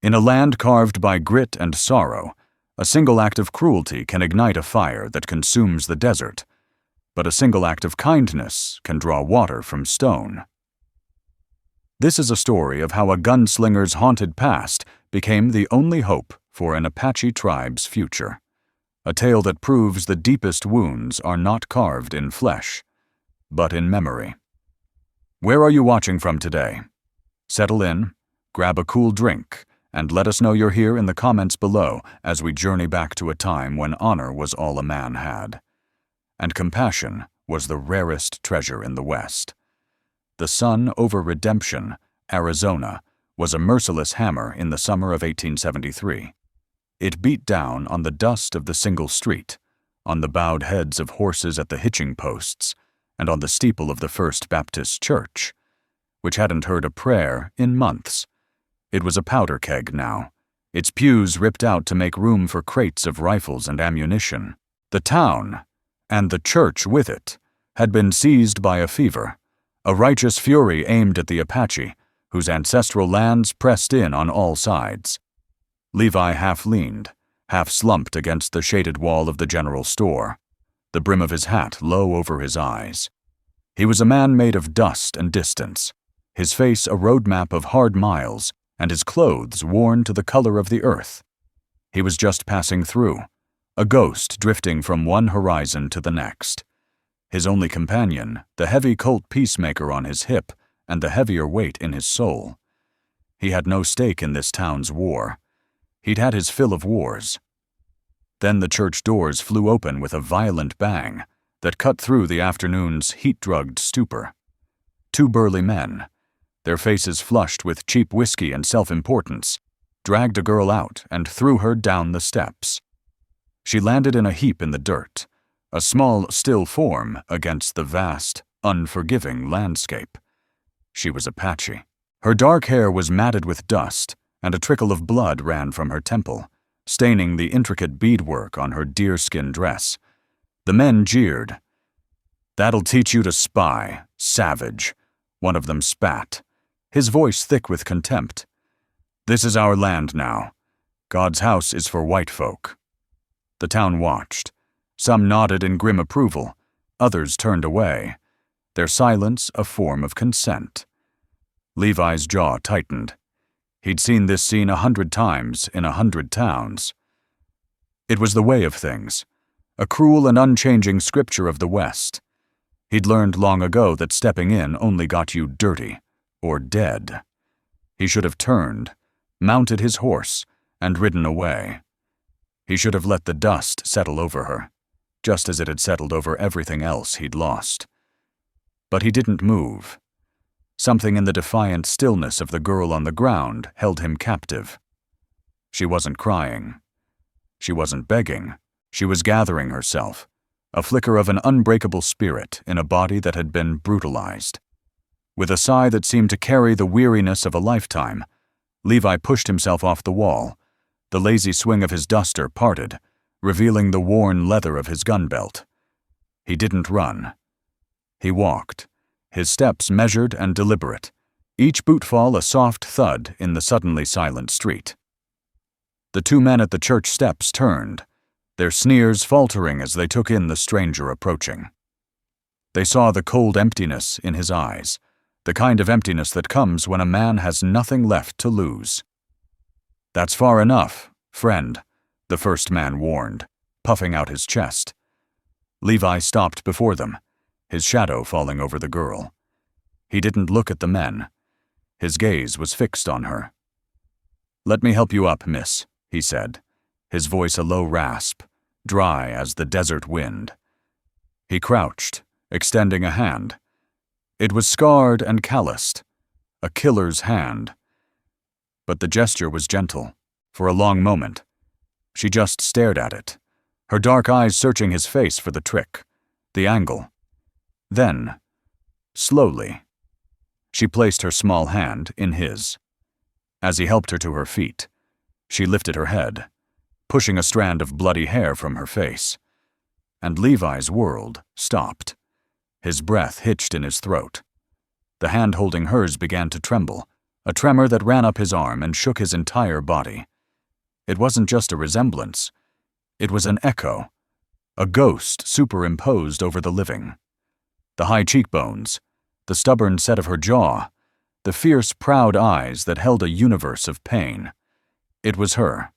In a land carved by grit and sorrow, a single act of cruelty can ignite a fire that consumes the desert, but a single act of kindness can draw water from stone. This is a story of how a gunslinger's haunted past became the only hope for an Apache tribe's future. A tale that proves the deepest wounds are not carved in flesh, but in memory. Where are you watching from today? Settle in, grab a cool drink, and let us know you're here in the comments below as we journey back to a time when honor was all a man had, and compassion was the rarest treasure in the West. The sun over Redemption, Arizona, was a merciless hammer in the summer of 1873. It beat down on the dust of the single street, on the bowed heads of horses at the hitching posts, and on the steeple of the First Baptist Church, which hadn't heard a prayer in months. It was a powder keg now, its pews ripped out to make room for crates of rifles and ammunition. The town, and the church with it, had been seized by a fever, a righteous fury aimed at the Apache, whose ancestral lands pressed in on all sides. Levi half leaned, half slumped against the shaded wall of the general store, the brim of his hat low over his eyes. He was a man made of dust and distance, his face a roadmap of hard miles, and his clothes worn to the color of the earth. He was just passing through, a ghost drifting from one horizon to the next. His only companion, the heavy Colt peacemaker on his hip and the heavier weight in his soul. He had no stake in this town's war. He'd had his fill of wars. Then the church doors flew open with a violent bang that cut through the afternoon's heat-drugged stupor. Two burly men, their faces flushed with cheap whiskey and self-importance, dragged a girl out and threw her down the steps. She landed in a heap in the dirt, a small, still form against the vast, unforgiving landscape. She was Apache. Her dark hair was matted with dust, and a trickle of blood ran from her temple, staining the intricate beadwork on her deerskin dress. The men jeered. "That'll teach you to spy, savage," one of them spat, his voice thick with contempt. "This is our land now. God's house is for white folk." The town watched. Some nodded in grim approval, others turned away, their silence a form of consent. Levi's jaw tightened. He'd seen this scene 100 times in 100 towns. It was the way of things, a cruel and unchanging scripture of the West. He'd learned long ago that stepping in only got you dirty, or dead. He should have turned, mounted his horse, and ridden away. He should have let the dust settle over her, just as it had settled over everything else he'd lost. But he didn't move. Something in the defiant stillness of the girl on the ground held him captive. She wasn't crying. She wasn't begging. She was gathering herself, a flicker of an unbreakable spirit in a body that had been brutalized. With a sigh that seemed to carry the weariness of a lifetime, Levi pushed himself off the wall. The lazy swing of his duster parted, revealing the worn leather of his gun belt. He didn't run. He walked, his steps measured and deliberate, each bootfall a soft thud in the suddenly silent street. The two men at the church steps turned, their sneers faltering as they took in the stranger approaching. They saw the cold emptiness in his eyes, the kind of emptiness that comes when a man has nothing left to lose. "That's far enough, friend," the first man warned, puffing out his chest. Levi stopped before them, his shadow falling over the girl. He didn't look at the men. His gaze was fixed on her. "Let me help you up, miss," he said, his voice a low rasp, dry as the desert wind. He crouched, extending a hand. It was scarred and calloused, a killer's hand. But the gesture was gentle. For a long moment, she just stared at it, her dark eyes searching his face for the trick, the angle. Then, slowly, she placed her small hand in his. As he helped her to her feet, she lifted her head, pushing a strand of bloody hair from her face. And Levi's world stopped. His breath hitched in his throat. The hand holding hers began to tremble, a tremor that ran up his arm and shook his entire body. It wasn't just a resemblance. It was an echo, a ghost superimposed over the living. The high cheekbones, the stubborn set of her jaw, the fierce, proud eyes that held a universe of pain. It was her.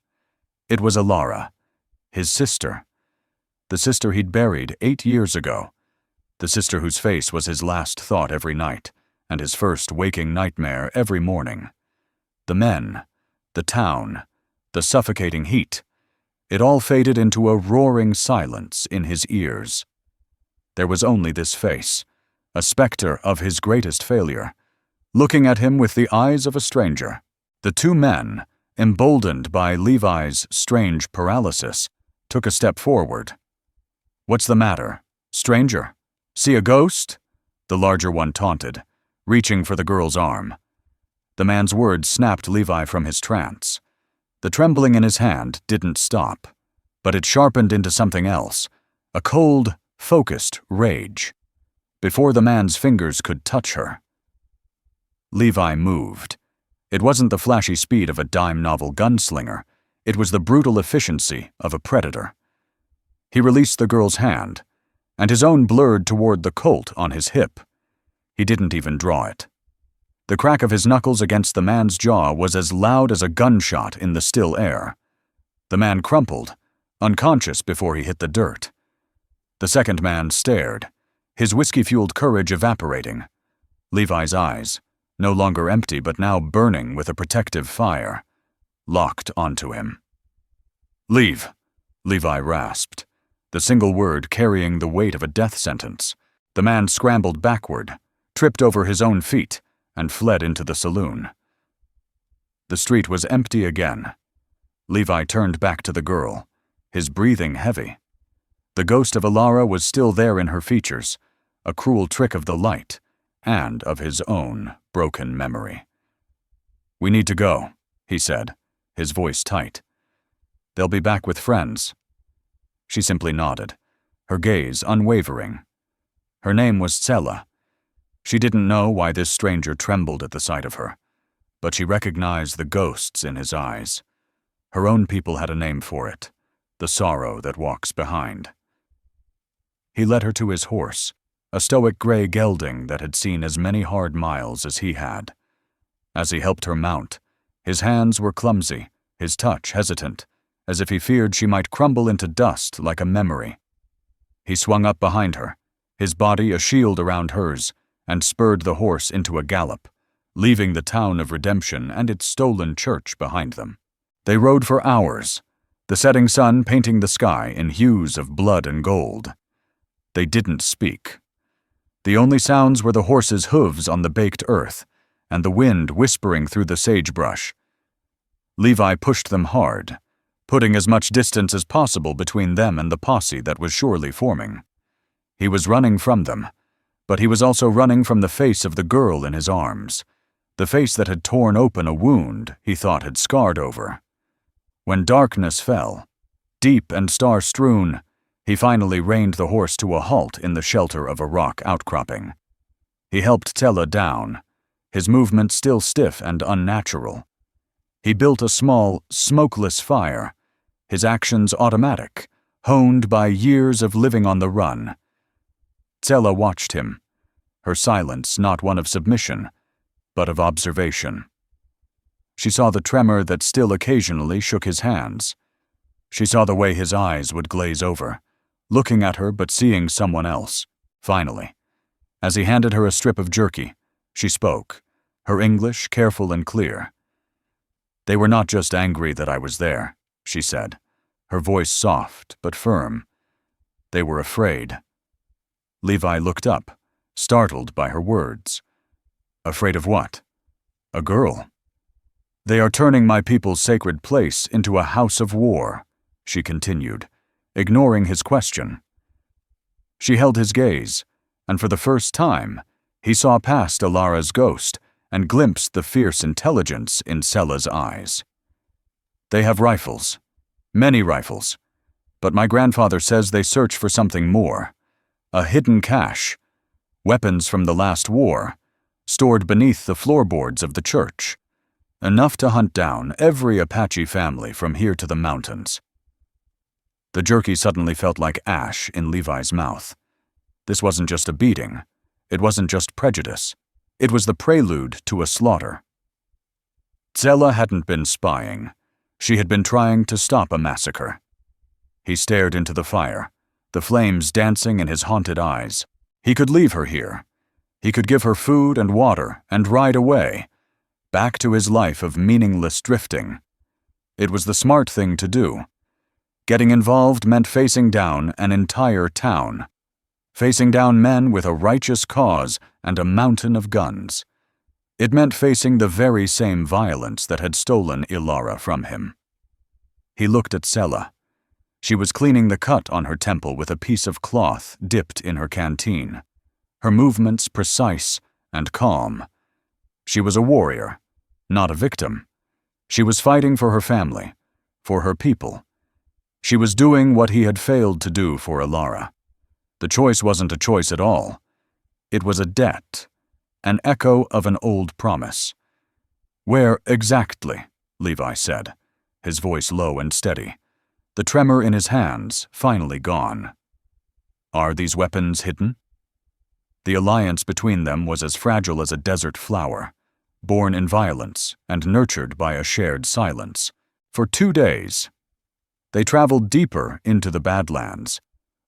It was Alara, his sister. The sister he'd buried 8 years ago. The sister whose face was his last thought every night, and his first waking nightmare every morning. The men, the town, the suffocating heat, it all faded into a roaring silence in his ears. There was only this face, a specter of his greatest failure, looking at him with the eyes of a stranger. The two men, emboldened by Levi's strange paralysis, took a step forward. "What's the matter, stranger? See a ghost?" the larger one taunted, reaching for the girl's arm. The man's words snapped Levi from his trance. The trembling in his hand didn't stop, but it sharpened into something else, a cold, focused rage. Before the man's fingers could touch her, Levi moved. It wasn't the flashy speed of a dime novel gunslinger. It was the brutal efficiency of a predator. He released the girl's hand, and his own blurred toward the Colt on his hip. He didn't even draw it. The crack of his knuckles against the man's jaw was as loud as a gunshot in the still air. The man crumpled, unconscious before he hit the dirt. The second man stared, his whiskey-fueled courage evaporating. Levi's eyes, no longer empty but now burning with a protective fire, locked onto him. "Leave," Levi rasped, the single word carrying the weight of a death sentence. The man scrambled backward, tripped over his own feet, and fled into the saloon. The street was empty again. Levi turned back to the girl, his breathing heavy. The ghost of Alara was still there in her features, a cruel trick of the light, and of his own broken memory. "We need to go," he said, his voice tight. "They'll be back with friends." She simply nodded, her gaze unwavering. Her name was Tsela. She didn't know why this stranger trembled at the sight of her, but she recognized the ghosts in his eyes. Her own people had a name for it, the sorrow that walks behind. He led her to his horse, a stoic gray gelding that had seen as many hard miles as he had. As he helped her mount, his hands were clumsy, his touch hesitant, as if he feared she might crumble into dust like a memory. He swung up behind her, his body a shield around hers, and spurred the horse into a gallop, leaving the town of redemption and its stolen church behind them. They rode for hours, the setting sun painting the sky in hues of blood and gold. They didn't speak. The only sounds were the horse's hooves on the baked earth, and the wind whispering through the sagebrush. Levi pushed them hard, putting as much distance as possible between them and the posse that was surely forming. He was running from them, but he was also running from the face of the girl in his arms, the face that had torn open a wound he thought had scarred over. When darkness fell, deep and star-strewn, he finally reined the horse to a halt in the shelter of a rock outcropping. He helped Tsela down, his movement still stiff and unnatural. He built a small, smokeless fire, his actions automatic, honed by years of living on the run. Tsela watched him, her silence not one of submission, but of observation. She saw the tremor that still occasionally shook his hands. She saw the way his eyes would glaze over, looking at her but seeing someone else. Finally, as he handed her a strip of jerky, she spoke, her English careful and clear. "They were not just angry that I was there," she said, her voice soft but firm. "They were afraid." Levi looked up, startled by her words. "Afraid of what?" "A girl." "They are turning my people's sacred place into a house of war," she continued, ignoring his question. She held his gaze, and for the first time, he saw past Alara's ghost and glimpsed the fierce intelligence in Tsela's eyes. "They have rifles, many rifles, but my grandfather says they search for something more, a hidden cache, weapons from the last war, stored beneath the floorboards of the church. Enough to hunt down every Apache family from here to the mountains. The jerky suddenly felt like ash in Levi's mouth. This wasn't just a beating. It wasn't just prejudice. It was the prelude to a slaughter. Zella hadn't been spying. She had been trying to stop a massacre. He stared into the fire, the flames dancing in his haunted eyes. He could leave her here. He could give her food and water and ride away, back to his life of meaningless drifting. It was the smart thing to do. Getting involved meant facing down an entire town, facing down men with a righteous cause and a mountain of guns. It meant facing the very same violence that had stolen Ilara from him. He looked at Sela. She was cleaning the cut on her temple with a piece of cloth dipped in her canteen, her movements precise and calm. She was a warrior, not a victim. She was fighting for her family, for her people. She was doing what he had failed to do for Ilara. The choice wasn't a choice at all. It was a debt, an echo of an old promise. "Where exactly?" Levi said, his voice low and steady, the tremor in his hands finally gone. "Are these weapons hidden?" The alliance between them was as fragile as a desert flower, born in violence and nurtured by a shared silence. For 2 days, they traveled deeper into the Badlands,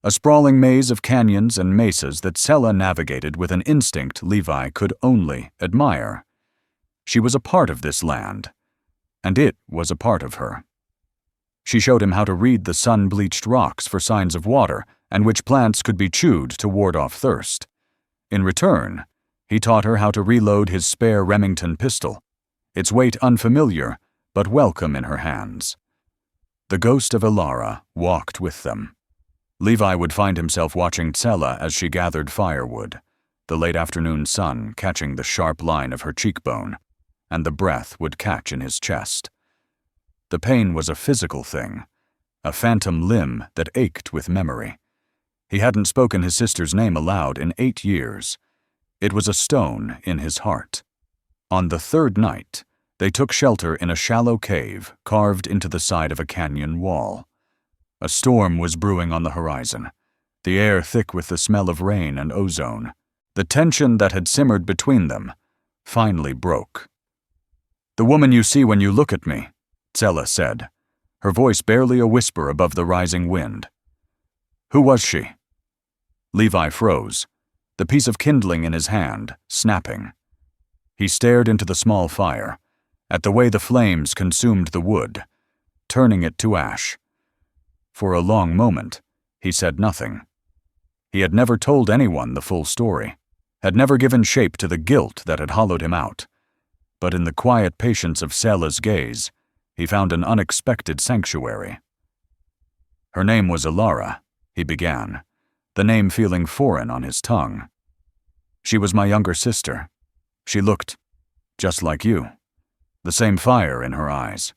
a sprawling maze of canyons and mesas that Sela navigated with an instinct Levi could only admire. She was a part of this land, and it was a part of her. She showed him how to read the sun-bleached rocks for signs of water and which plants could be chewed to ward off thirst. In return, he taught her how to reload his spare Remington pistol, its weight unfamiliar but welcome in her hands. The ghost of Ilara walked with them. Levi would find himself watching Sela as she gathered firewood, the late afternoon sun catching the sharp line of her cheekbone, and the breath would catch in his chest. The pain was a physical thing, a phantom limb that ached with memory. He hadn't spoken his sister's name aloud in 8 years. It was a stone in his heart. On the 3rd night, they took shelter in a shallow cave carved into the side of a canyon wall. A storm was brewing on the horizon, the air thick with the smell of rain and ozone. The tension that had simmered between them finally broke. "The woman you see when you look at me," Sela said, her voice barely a whisper above the rising wind. "Who was she?" Levi froze, the piece of kindling in his hand snapping. He stared into the small fire, at the way the flames consumed the wood, turning it to ash. For a long moment, he said nothing. He had never told anyone the full story, had never given shape to the guilt that had hollowed him out. But in the quiet patience of Sela's gaze, he found an unexpected sanctuary. "Her name was Ilara," he began, the name feeling foreign on his tongue. "She was my younger sister. She looked just like you, the same fire in her eyes."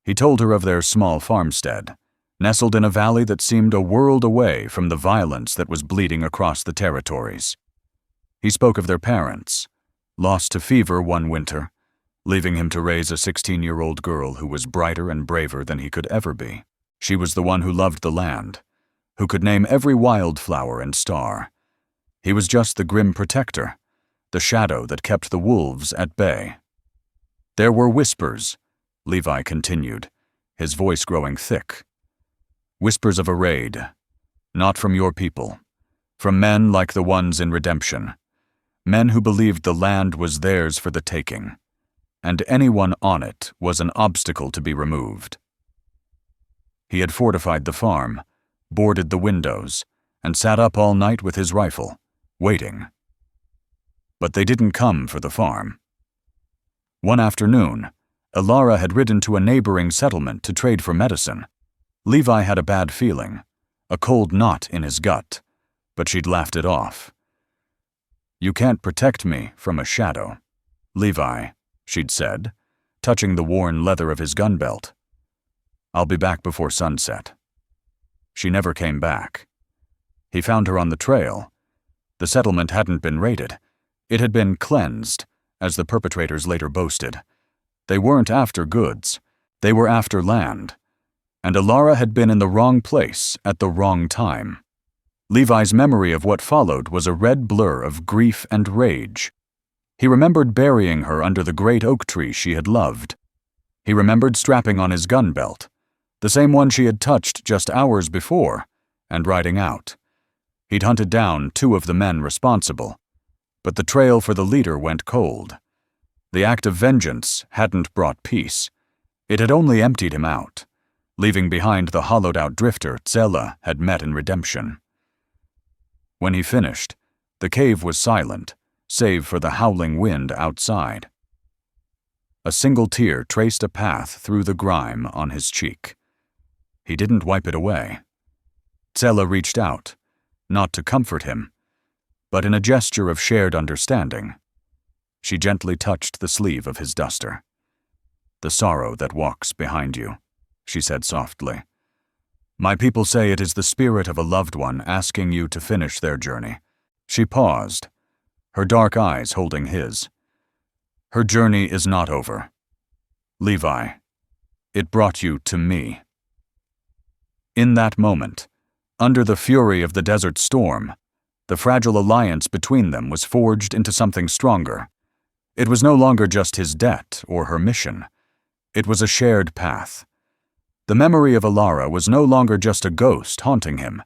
He told her of their small farmstead, nestled in a valley that seemed a world away from the violence that was bleeding across the territories. He spoke of their parents, lost to fever one winter, leaving him to raise a 16-year-old girl who was brighter and braver than he could ever be. She was the one who loved the land, who could name every wildflower and star. He was just the grim protector, the shadow that kept the wolves at bay. "There were whispers," Levi continued, his voice growing thick. "Whispers of a raid, not from your people, from men like the ones in Redemption, men who believed the land was theirs for the taking, and anyone on it was an obstacle to be removed." He had fortified the farm, boarded the windows, and sat up all night with his rifle, waiting. But they didn't come for the farm. One afternoon, Ilara had ridden to a neighboring settlement to trade for medicine. Levi had a bad feeling, a cold knot in his gut, but she'd laughed it off. "You can't protect me from a shadow, Levi," she'd said, touching the worn leather of his gun belt. "I'll be back before sunset." She never came back. He found her on the trail. The settlement hadn't been raided. It had been cleansed, as the perpetrators later boasted. They weren't after goods. They were after land. And Alara had been in the wrong place at the wrong time. Levi's memory of what followed was a red blur of grief and rage. He remembered burying her under the great oak tree she had loved. He remembered strapping on his gun belt, the same one she had touched just hours before, and riding out. He'd hunted down 2 of the men responsible, but the trail for the leader went cold. The act of vengeance hadn't brought peace. It had only emptied him out, leaving behind the hollowed-out drifter Tsela had met in redemption. When he finished, the cave was silent, save for the howling wind outside. A single tear traced a path through the grime on his cheek. He didn't wipe it away. Tsela reached out, not to comfort him, but in a gesture of shared understanding. She gently touched the sleeve of his duster. "The sorrow that walks behind you," she said softly. "My people say it is the spirit of a loved one asking you to finish their journey." She paused, her dark eyes holding his. "Her journey is not over. Levi, it brought you to me." In that moment, under the fury of the desert storm, the fragile alliance between them was forged into something stronger. It was no longer just his debt or her mission. It was a shared path. The memory of Alara was no longer just a ghost haunting him.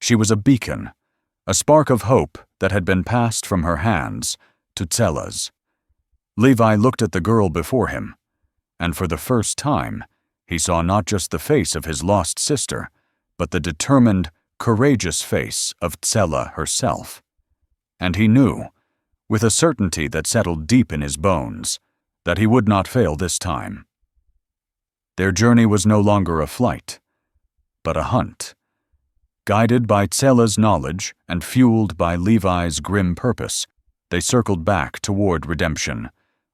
She was a beacon, a spark of hope that had been passed from her hands to Tsela's. Levi looked at the girl before him, and for the first time, he saw not just the face of his lost sister, but the determined, courageous face of Tsela herself. And he knew, with a certainty that settled deep in his bones, that he would not fail this time. Their journey was no longer a flight, but a hunt. Guided by Tsela's knowledge and fueled by Levi's grim purpose, they circled back toward redemption,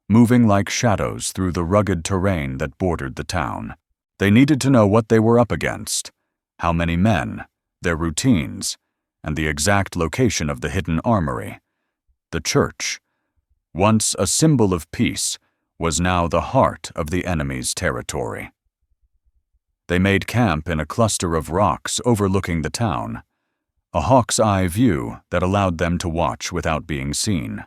moving like shadows through the rugged terrain that bordered the town. They needed to know what they were up against, how many men, their routines, and the exact location of the hidden armory. The church, once a symbol of peace, was now the heart of the enemy's territory. They made camp in a cluster of rocks overlooking the town, a hawk's eye view that allowed them to watch without being seen.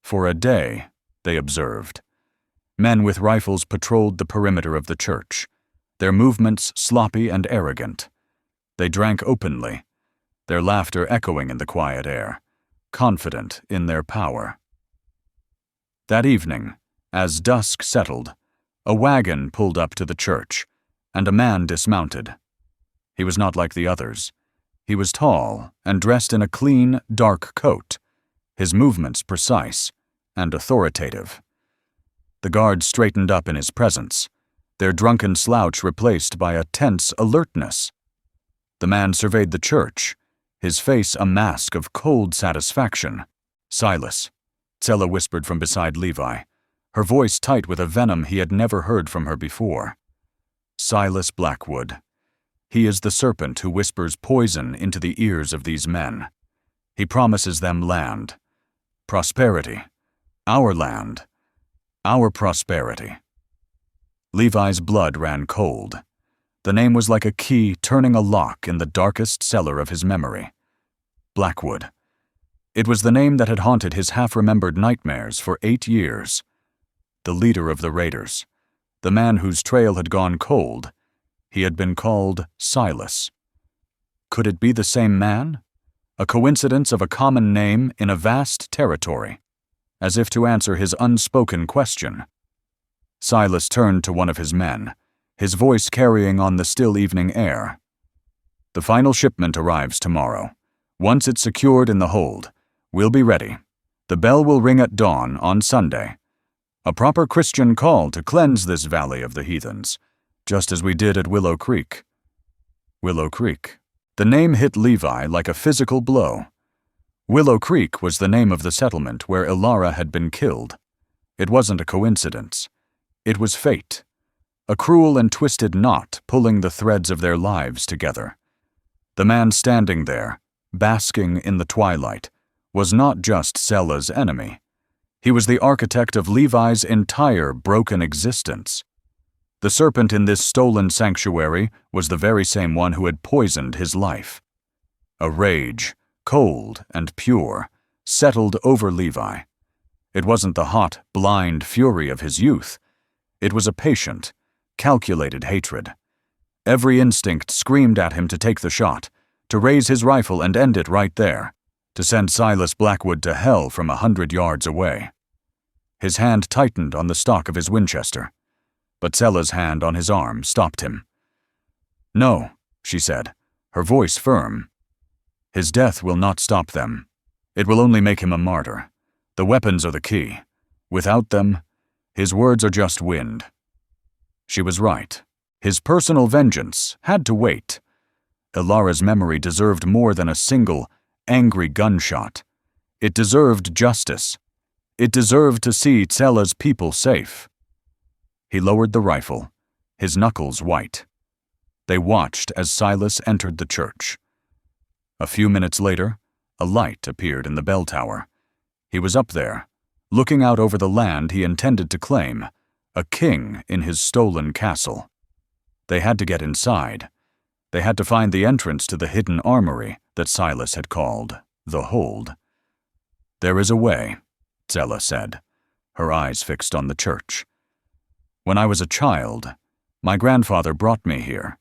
For a day, they observed, men with rifles patrolled the perimeter of the church, their movements sloppy and arrogant. They drank openly, their laughter echoing in the quiet air, confident in their power. That evening, as dusk settled, a wagon pulled up to the church, and a man dismounted. He was not like the others. He was tall and dressed in a clean, dark coat, his movements precise and authoritative. The guards straightened up in his presence, their drunken slouch replaced by a tense alertness. The man surveyed the church, his face a mask of cold satisfaction. "Silas," Tsela whispered from beside Levi, her voice tight with a venom he had never heard from her before. "Silas Blackwood. He is the serpent who whispers poison into the ears of these men. He promises them land, prosperity, our land, our prosperity." Levi's blood ran cold. The name was like a key turning a lock in the darkest cellar of his memory. Blackwood. It was the name that had haunted his half-remembered nightmares for 8 years. The leader of the raiders, the man whose trail had gone cold, he had been called Silas. Could it be the same man? A coincidence of a common name in a vast territory, as if to answer his unspoken question. Silas turned to one of his men, his voice carrying on the still evening air. "The final shipment arrives tomorrow. Once it's secured in the hold, we'll be ready. The bell will ring at dawn on Sunday. A proper Christian call to cleanse this valley of the heathens, just as we did at Willow Creek." Willow Creek. The name hit Levi like a physical blow. Willow Creek was the name of the settlement where Alara had been killed. It wasn't a coincidence. It was fate, a cruel and twisted knot pulling the threads of their lives together. The man standing there, basking in the twilight, was not just Tsela's enemy. He was the architect of Levi's entire broken existence. The serpent in this stolen sanctuary was the very same one who had poisoned his life. A rage, cold and pure, settled over Levi. It wasn't the hot, blind fury of his youth. It was a patient, calculated hatred. Every instinct screamed at him to take the shot, to raise his rifle and end it right there, to send Silas Blackwood to hell from 100 yards away. His hand tightened on the stock of his Winchester, but Sella's hand on his arm stopped him. "No," she said, her voice firm. "His death will not stop them. It will only make him a martyr. The weapons are the key. Without them, his words are just wind." She was right. His personal vengeance had to wait. Ilara's memory deserved more than a single, angry gunshot. It deserved justice. It deserved to see Tsella's people safe. He lowered the rifle, his knuckles white. They watched as Silas entered the church. A few minutes later, a light appeared in the bell tower. He was up there, looking out over the land he intended to claim, a king in his stolen castle. They had to get inside. They had to find the entrance to the hidden armory that Silas had called the Hold. "There is a way," Tsella said, her eyes fixed on the church. "When I was a child, my grandfather brought me here.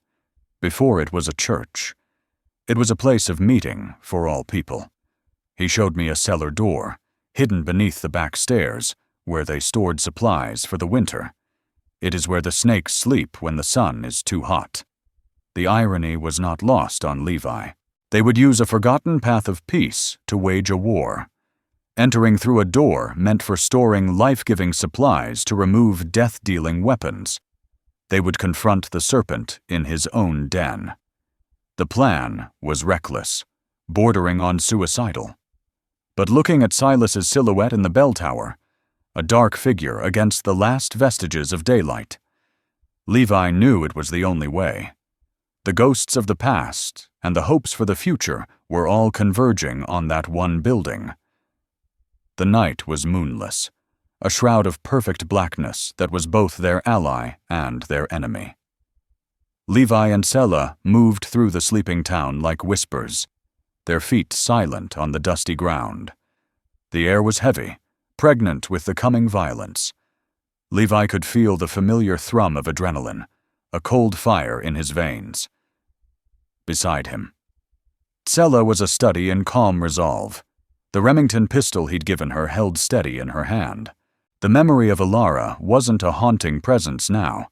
Before it was a church. It was a place of meeting for all people. He showed me a cellar door, hidden beneath the back stairs, where they stored supplies for the winter. It is where the snakes sleep when the sun is too hot." The irony was not lost on Levi. They would use a forgotten path of peace to wage a war. Entering through a door meant for storing life-giving supplies to remove death-dealing weapons. They would confront the serpent in his own den. The plan was reckless, bordering on suicidal. But looking at Silas's silhouette in the bell tower, a dark figure against the last vestiges of daylight, Levi knew it was the only way. The ghosts of the past and the hopes for the future were all converging on that one building. The night was moonless, a shroud of perfect blackness that was both their ally and their enemy. Levi and Sella moved through the sleeping town like whispers, their feet silent on the dusty ground. The air was heavy, pregnant with the coming violence. Levi could feel the familiar thrum of adrenaline, a cold fire in his veins. Beside him, Sella was a study in calm resolve. The Remington pistol he'd given her held steady in her hand. The memory of Ilara wasn't a haunting presence now.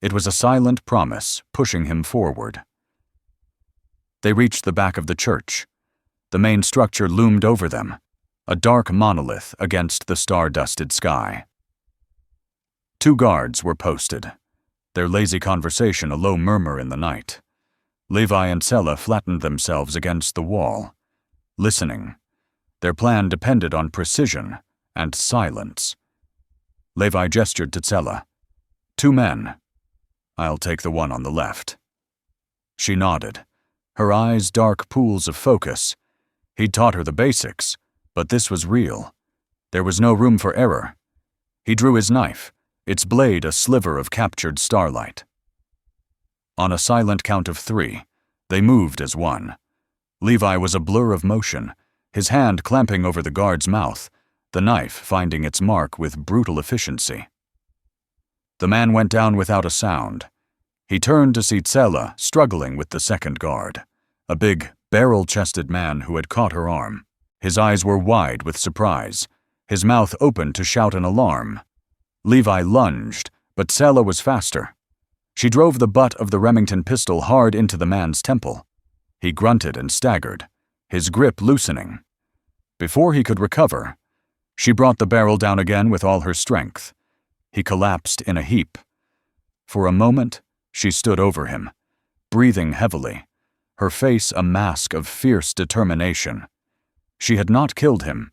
It was a silent promise pushing him forward. They reached the back of the church. The main structure loomed over them, a dark monolith against the star-dusted sky. 2 guards were posted, their lazy conversation a low murmur in the night. Levi and Sella flattened themselves against the wall, listening. Their plan depended on precision and silence. Levi gestured to Sella. 2 men. I'll take the one on the left. She nodded, her eyes dark pools of focus. He'd taught her the basics, but this was real. There was no room for error. He drew his knife, its blade a sliver of captured starlight. On a silent count of 3, they moved as one. Levi was a blur of motion, his hand clamping over the guard's mouth, the knife finding its mark with brutal efficiency. The man went down without a sound. He turned to see Tsella struggling with the second guard, a big, barrel-chested man who had caught her arm. His eyes were wide with surprise, his mouth open to shout an alarm. Levi lunged, but Tsella was faster. She drove the butt of the Remington pistol hard into the man's temple. He grunted and staggered, his grip loosening. Before he could recover, she brought the barrel down again with all her strength. He collapsed in a heap. For a moment, she stood over him, breathing heavily, her face a mask of fierce determination. She had not killed him,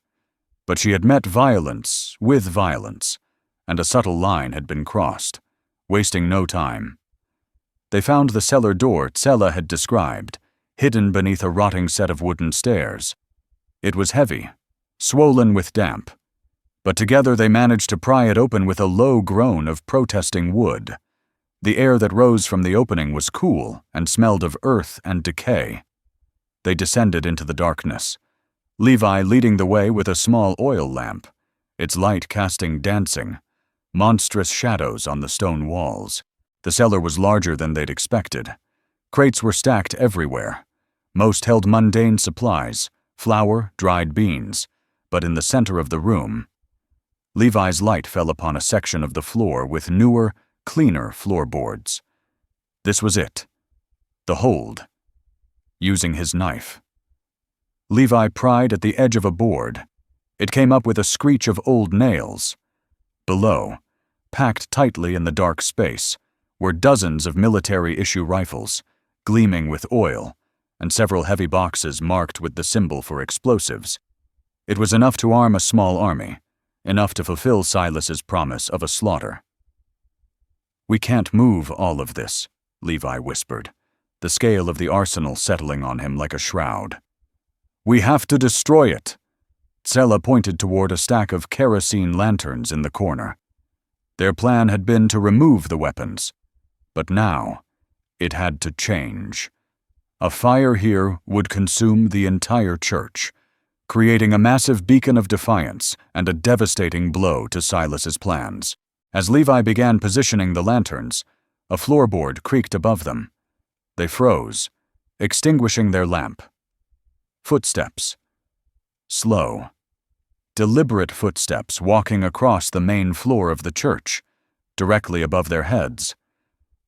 but she had met violence with violence, and a subtle line had been crossed, wasting no time. They found the cellar door Tsella had described, hidden beneath a rotting set of wooden stairs. It was heavy, swollen with damp. But together they managed to pry it open with a low groan of protesting wood. The air that rose from the opening was cool and smelled of earth and decay. They descended into the darkness, Levi leading the way with a small oil lamp, its light casting dancing, monstrous shadows on the stone walls. The cellar was larger than they'd expected. Crates were stacked everywhere. Most held mundane supplies, flour, dried beans, but in the center of the room, Levi's light fell upon a section of the floor with newer, cleaner floorboards. This was it. The hold. Using his knife. Levi pried at the edge of a board. It came up with a screech of old nails. Below, packed tightly in the dark space, were dozens of military-issue rifles, gleaming with oil, and several heavy boxes marked with the symbol for explosives. It was enough to arm a small army, enough to fulfill Silas's promise of a slaughter. "We can't move all of this," Levi whispered, the scale of the arsenal settling on him like a shroud. "We have to destroy it." Tsela pointed toward a stack of kerosene lanterns in the corner. Their plan had been to remove the weapons, but now it had to change. A fire here would consume the entire church, creating a massive beacon of defiance and a devastating blow to Silas's plans. As Levi began positioning the lanterns, a floorboard creaked above them. They froze, extinguishing their lamp. Footsteps. Slow, deliberate footsteps walking across the main floor of the church, directly above their heads.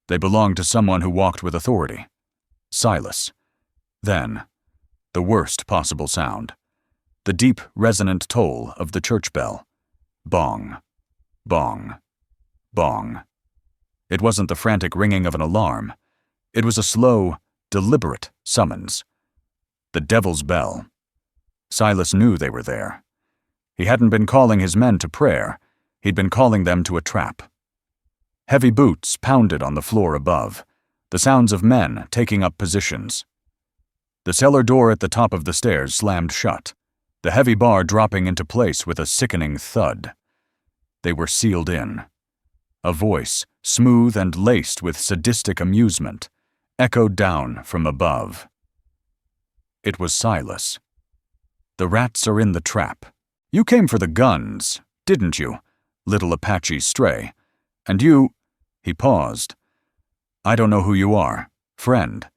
They belonged to someone who walked with authority. Silas. Then, the worst possible sound. The deep, resonant toll of the church bell. Bong. Bong. Bong. It wasn't the frantic ringing of an alarm. It was a slow, deliberate summons. The devil's bell. Silas knew they were there. He hadn't been calling his men to prayer. He'd been calling them to a trap. Heavy boots pounded on the floor above, the sounds of men taking up positions. The cellar door at the top of the stairs slammed shut, the heavy bar dropping into place with a sickening thud. They were sealed in. A voice, smooth and laced with sadistic amusement, echoed down from above. It was Silas. "The rats are in the trap. You came for the guns, didn't you, little Apache stray? And you—" He paused. "I don't know who you are, friend,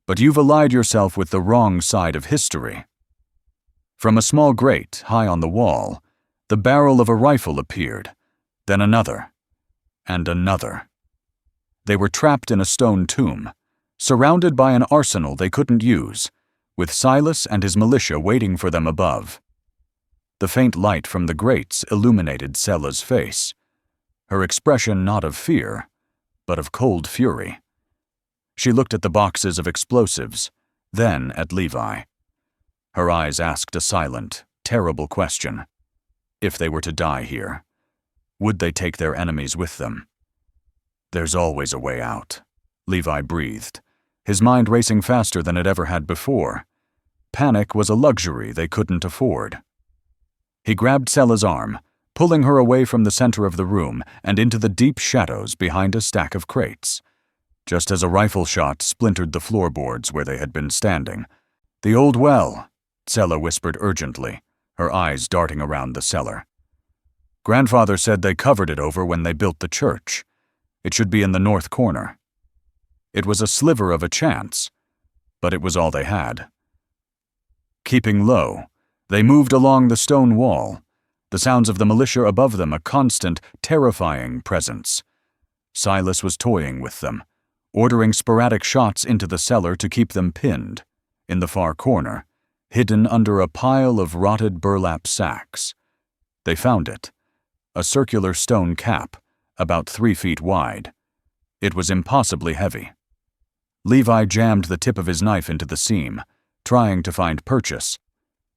but you've allied yourself with the wrong side of history." From a small grate high on the wall, the barrel of a rifle appeared, then another, and another. They were trapped in a stone tomb, surrounded by an arsenal they couldn't use, with Silas and his militia waiting for them above. The faint light from the grates illuminated Tsela's face, her expression not of fear, but of cold fury. She looked at the boxes of explosives, then at Levi. Her eyes asked a silent, terrible question. If they were to die here, would they take their enemies with them? "There's always a way out," Levi breathed, his mind racing faster than it ever had before. Panic was a luxury they couldn't afford. He grabbed Tsela's arm, pulling her away from the center of the room and into the deep shadows behind a stack of crates. Just as a rifle shot splintered the floorboards where they had been standing. "The old well," Tsela whispered urgently, her eyes darting around the cellar. "Grandfather said they covered it over when they built the church. It should be in the north corner." It was a sliver of a chance, but it was all they had. Keeping low, they moved along the stone wall, the sounds of the militia above them a constant, terrifying presence. Silas was toying with them, ordering sporadic shots into the cellar to keep them pinned, in the far corner, hidden under a pile of rotted burlap sacks. They found it, a circular stone cap, about 3 feet wide. It was impossibly heavy. Levi jammed the tip of his knife into the seam, trying to find purchase.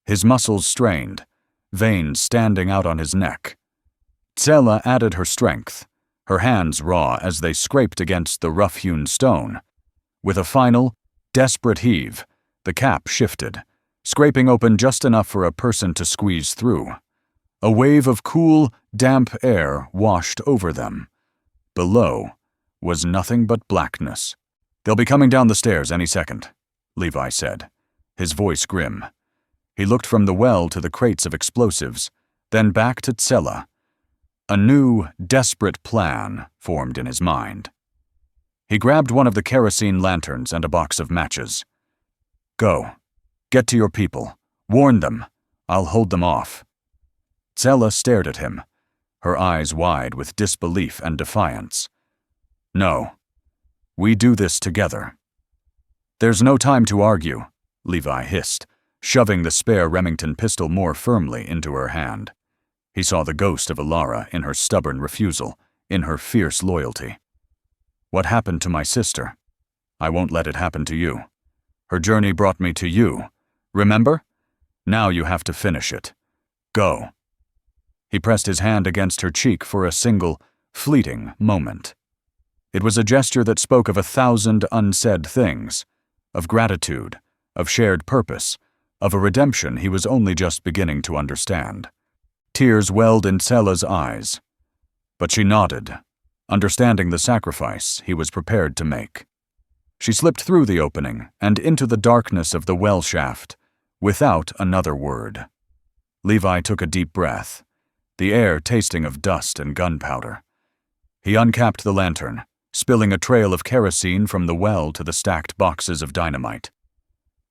His muscles strained, veins standing out on his neck. Tsela added her strength, her hands raw as they scraped against the rough-hewn stone. With a final, desperate heave, the cap shifted, scraping open just enough for a person to squeeze through. A wave of cool, damp air washed over them. Below was nothing but blackness. "They'll be coming down the stairs any second," Levi said, his voice grim. He looked from the well to the crates of explosives, then back to Tsela. A new, desperate plan formed in his mind. He grabbed one of the kerosene lanterns and a box of matches. "Go. Get to your people. Warn them. I'll hold them off." Tsela stared at him, her eyes wide with disbelief and defiance. "No. We do this together." "There's no time to argue," Levi hissed, shoving the spare Remington pistol more firmly into her hand. He saw the ghost of Alara in her stubborn refusal, in her fierce loyalty. "What happened to my sister? I won't let it happen to you. Her journey brought me to you. Remember? Now you have to finish it. Go." He pressed his hand against her cheek for a single, fleeting moment. It was a gesture that spoke of 1,000 unsaid things, of gratitude, of shared purpose, of a redemption he was only just beginning to understand. Tears welled in Tsela's eyes, but she nodded, understanding the sacrifice he was prepared to make. She slipped through the opening and into the darkness of the well shaft, without another word. Levi took a deep breath, the air tasting of dust and gunpowder. He uncapped the lantern, spilling a trail of kerosene from the well to the stacked boxes of dynamite.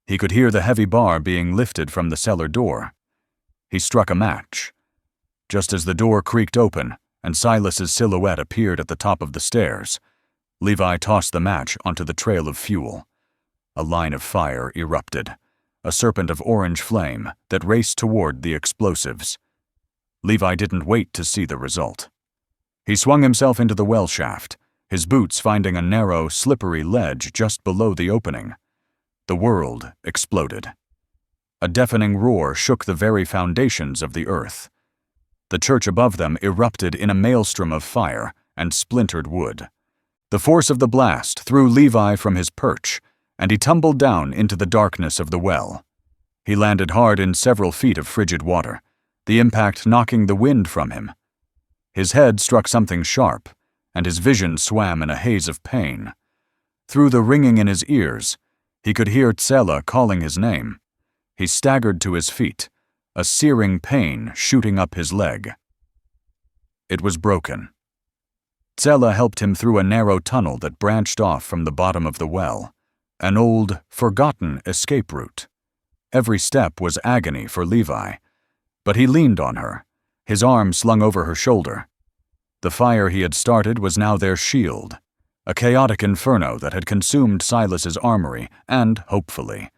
He could hear the heavy bar being lifted from the cellar door. He struck a match. Just as the door creaked open and Silas's silhouette appeared at the top of the stairs, Levi tossed the match onto the trail of fuel. A line of fire erupted, a serpent of orange flame that raced toward the explosives. Levi didn't wait to see the result. He swung himself into the well shaft, his boots finding a narrow, slippery ledge just below the opening. The world exploded. A deafening roar shook the very foundations of the earth. The church above them erupted in a maelstrom of fire and splintered wood. The force of the blast threw Levi from his perch, and he tumbled down into the darkness of the well. He landed hard in several feet of frigid water, the impact knocking the wind from him. His head struck something sharp, and his vision swam in a haze of pain. Through the ringing in his ears, he could hear Tsela calling his name. He staggered to his feet, a searing pain shooting up his leg. It was broken. Tsela helped him through a narrow tunnel that branched off from the bottom of the well, an old, forgotten escape route. Every step was agony for Levi, but he leaned on her, his arm slung over her shoulder. The fire he had started was now their shield, a chaotic inferno that had consumed Silas's armory and, hopefully,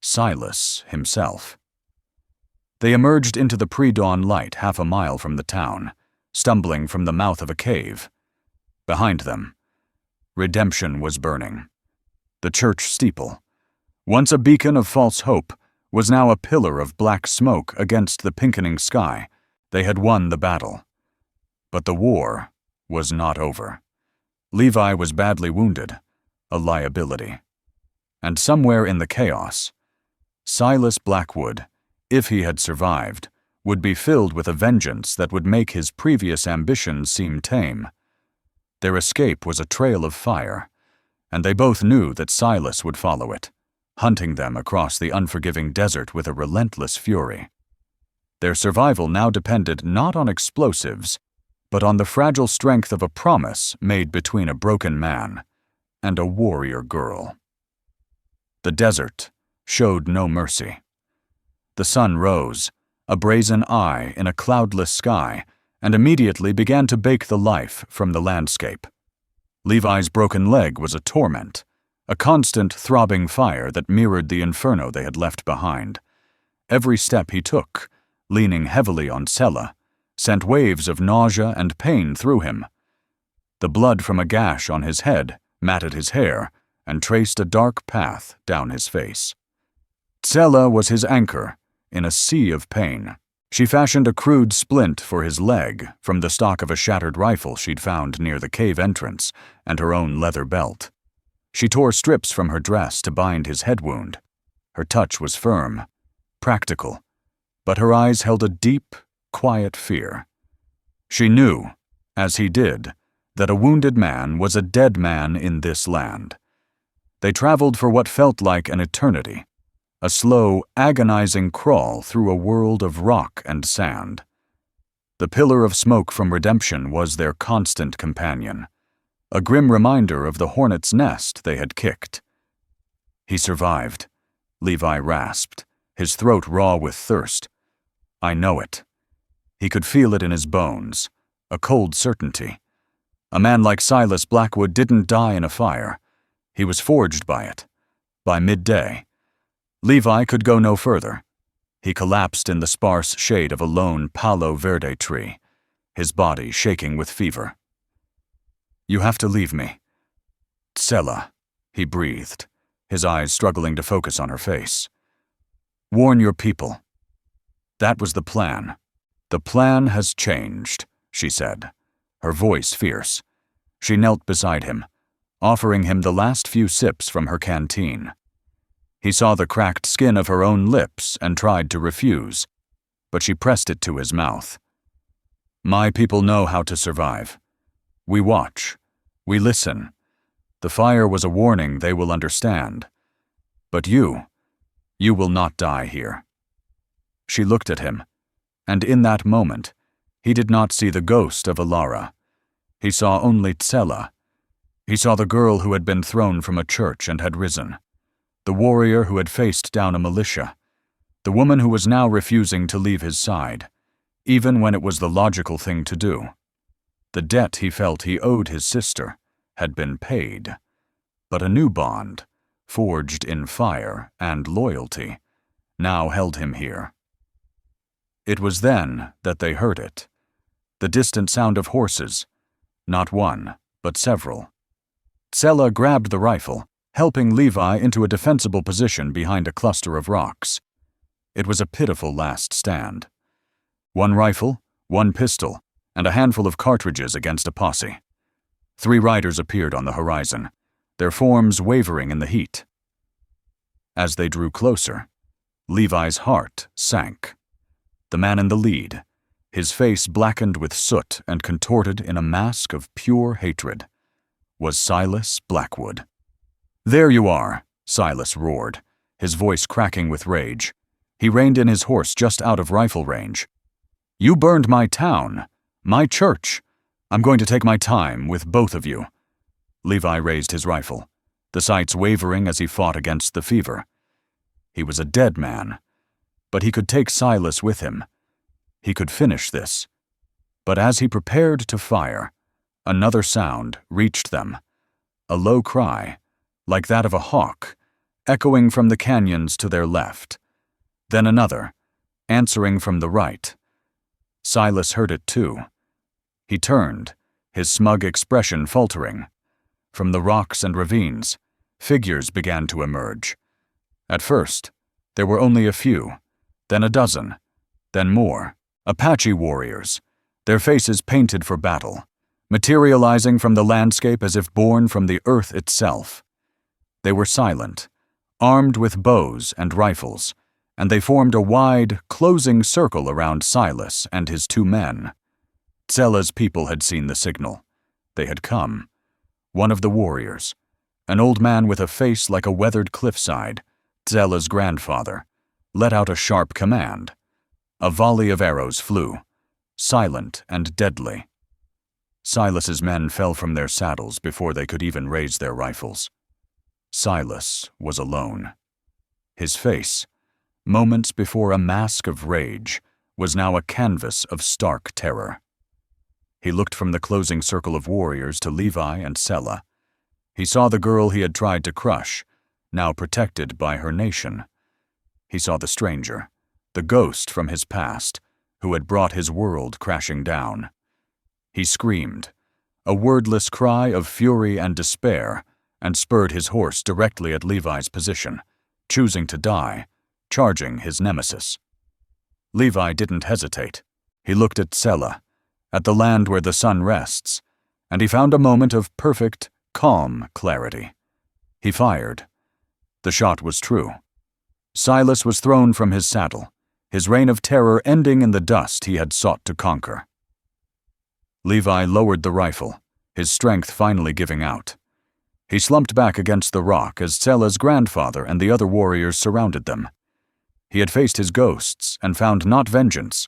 Silas himself. They emerged into the pre-dawn light 1/2 mile from the town, stumbling from the mouth of a cave. Behind them, redemption was burning. The church steeple, once a beacon of false hope, was now a pillar of black smoke against the pinkening sky. They had won the battle. But the war was not over. Levi was badly wounded, a liability. And somewhere in the chaos, Silas Blackwood, if he had survived, would be filled with a vengeance that would make his previous ambitions seem tame. Their escape was a trail of fire, and they both knew that Silas would follow it, hunting them across the unforgiving desert with a relentless fury. Their survival now depended not on explosives, but on the fragile strength of a promise made between a broken man and a warrior girl. The desert showed no mercy. The sun rose, a brazen eye in a cloudless sky, and immediately began to bake the life from the landscape. Levi's broken leg was a torment, a constant throbbing fire that mirrored the inferno they had left behind. Every step he took, leaning heavily on Tsela, sent waves of nausea and pain through him. The blood from a gash on his head matted his hair and traced a dark path down his face. Tsela was his anchor in a sea of pain. She fashioned a crude splint for his leg from the stock of a shattered rifle she'd found near the cave entrance and her own leather belt. She tore strips from her dress to bind his head wound. Her touch was firm, practical, but her eyes held a deep, quiet fear. She knew, as he did, that a wounded man was a dead man in this land. They traveled for what felt like an eternity, a slow, agonizing crawl through a world of rock and sand. The pillar of smoke from redemption was their constant companion, a grim reminder of the hornet's nest they had kicked. "He survived," Levi rasped, his throat raw with thirst. "I know it." He could feel it in his bones, a cold certainty. A man like Silas Blackwood didn't die in a fire. He was forged by it. By midday, Levi could go no further. He collapsed in the sparse shade of a lone Palo Verde tree, his body shaking with fever. "You have to leave me." "Tsela," he breathed, his eyes struggling to focus on her face. "Warn your people." That was the plan. "The plan has changed," she said, her voice fierce. She knelt beside him, offering him the last few sips from her canteen. He saw the cracked skin of her own lips and tried to refuse, but she pressed it to his mouth. "My people know how to survive. We watch. We listen. The fire was a warning they will understand. But you will not die here." She looked at him, and in that moment, he did not see the ghost of Alara. He saw only Tsela. He saw the girl who had been thrown from a church and had risen, the warrior who had faced down a militia, the woman who was now refusing to leave his side, even when it was the logical thing to do. The debt he felt he owed his sister had been paid, but a new bond, forged in fire and loyalty, now held him here. It was then that they heard it, the distant sound of horses, not one, but several. Tsela grabbed the rifle, helping Levi into a defensible position behind a cluster of rocks. It was a pitiful last stand. One rifle, one pistol, and a handful of cartridges against a posse. 3 riders appeared on the horizon, their forms wavering in the heat. As they drew closer, Levi's heart sank. The man in the lead, his face blackened with soot and contorted in a mask of pure hatred, was Silas Blackwood. "There you are," Silas roared, his voice cracking with rage. He reined in his horse just out of rifle range. "You burned my town, my church. I'm going to take my time with both of you." Levi raised his rifle, the sights wavering as he fought against the fever. He was a dead man, but he could take Silas with him. He could finish this. But as he prepared to fire, another sound reached them, a low cry, like that of a hawk, echoing from the canyons to their left. Then another, answering from the right. Silas heard it too. He turned, his smug expression faltering. From the rocks and ravines, figures began to emerge. At first, there were only a few, then a dozen, then more. Apache warriors, their faces painted for battle, materializing from the landscape as if born from the earth itself. They were silent, armed with bows and rifles, and they formed a wide, closing circle around Silas and his 2 men. Tsela's people had seen the signal. They had come. One of the warriors, an old man with a face like a weathered cliffside, Tsela's grandfather, let out a sharp command. A volley of arrows flew, silent and deadly. Silas's men fell from their saddles before they could even raise their rifles. Silas was alone. His face, moments before a mask of rage, was now a canvas of stark terror. He looked from the closing circle of warriors to Levi and Tsela. He saw the girl he had tried to crush, now protected by her nation. He saw the stranger, the ghost from his past, who had brought his world crashing down. He screamed, a wordless cry of fury and despair, and spurred his horse directly at Levi's position, choosing to die, charging his nemesis. Levi didn't hesitate. He looked at Tsela, at the land where the sun rests, and he found a moment of perfect, calm clarity. He fired. The shot was true. Silas was thrown from his saddle, his reign of terror ending in the dust he had sought to conquer. Levi lowered the rifle, his strength finally giving out. He slumped back against the rock as Tsella's grandfather and the other warriors surrounded them. He had faced his ghosts and found not vengeance,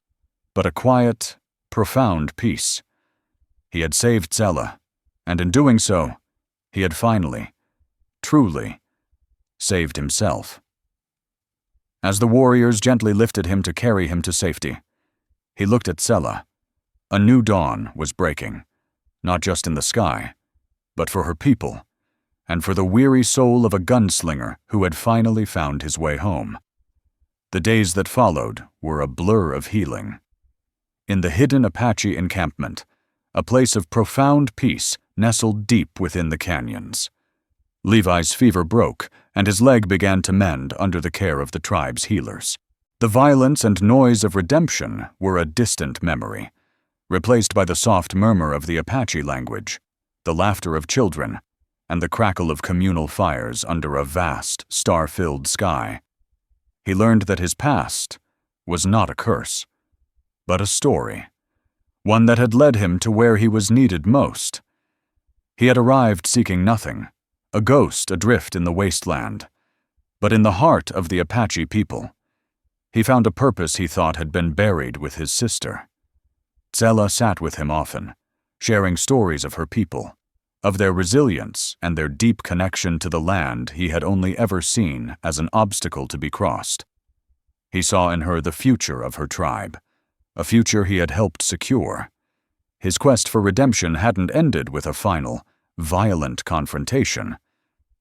but a quiet, profound peace. He had saved Tsella, and in doing so, he had finally, truly, saved himself. As the warriors gently lifted him to carry him to safety, he looked at Tsella. A new dawn was breaking, not just in the sky, but for her people, and for the weary soul of a gunslinger who had finally found his way home. The days that followed were a blur of healing. In the hidden Apache encampment, a place of profound peace nestled deep within the canyons. Levi's fever broke, and his leg began to mend under the care of the tribe's healers. The violence and noise of redemption were a distant memory, replaced by the soft murmur of the Apache language, the laughter of children, and the crackle of communal fires under a vast, star-filled sky. He learned that his past was not a curse, but a story, one that had led him to where he was needed most. He had arrived seeking nothing, a ghost adrift in the wasteland, but in the heart of the Apache people, he found a purpose he thought had been buried with his sister. Tsella sat with him often, sharing stories of her people, of their resilience and their deep connection to the land he had only ever seen as an obstacle to be crossed. He saw in her the future of her tribe, a future he had helped secure. His quest for redemption hadn't ended with a final, violent confrontation,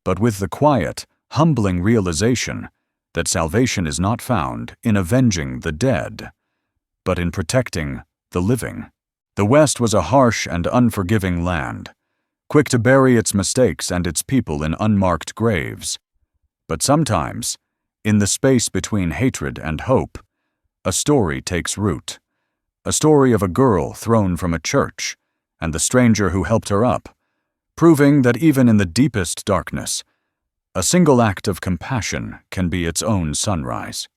but with the quiet, humbling realization that salvation is not found in avenging the dead, but in protecting the living. The West was a harsh and unforgiving land, quick to bury its mistakes and its people in unmarked graves. But sometimes, in the space between hatred and hope, a story takes root. A story of a girl thrown from a church, and the stranger who helped her up, proving that even in the deepest darkness, a single act of compassion can be its own sunrise.